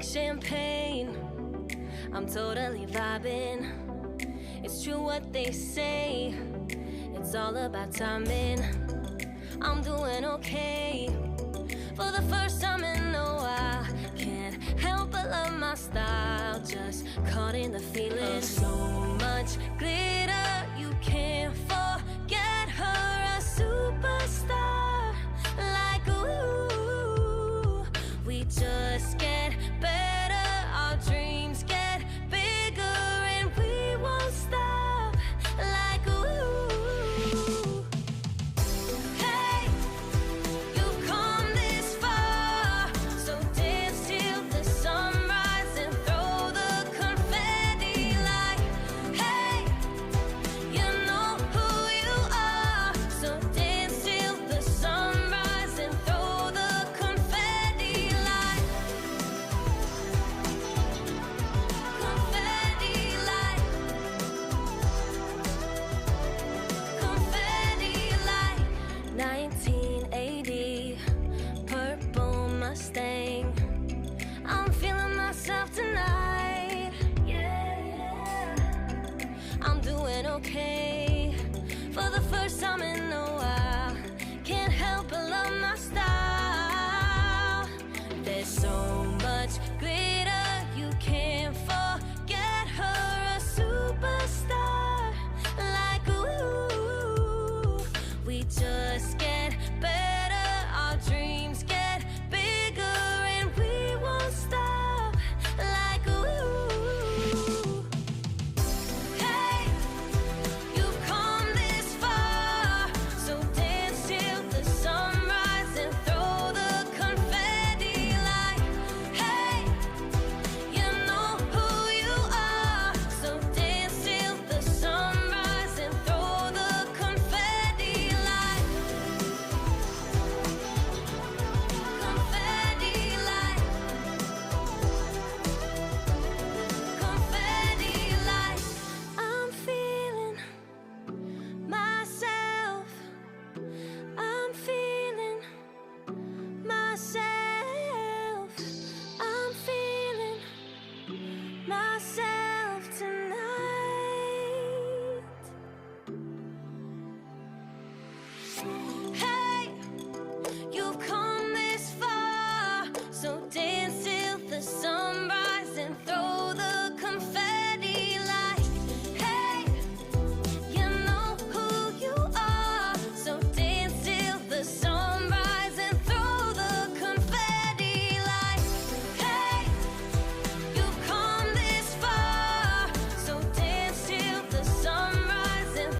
drink champagne, I'm totally vibing. It's true what they say, it's all about timing. I'm doing okay. For the first time in a while, can't help but love my style. Just caught in the feeling. So much glitter, you can't forget her. A superstar, like ooh. We just get better, our dreams get bigger, and we won't stop, like ooh. Hey, you've come this far, so dance till the sunrise and throw the confetti like, hey, you know who you are, so dance till the sunrise and throw the confetti like, confetti like 1980 purple Mustang. I'm feeling myself tonight. Yeah, I'm doing okay. For the first time in a while,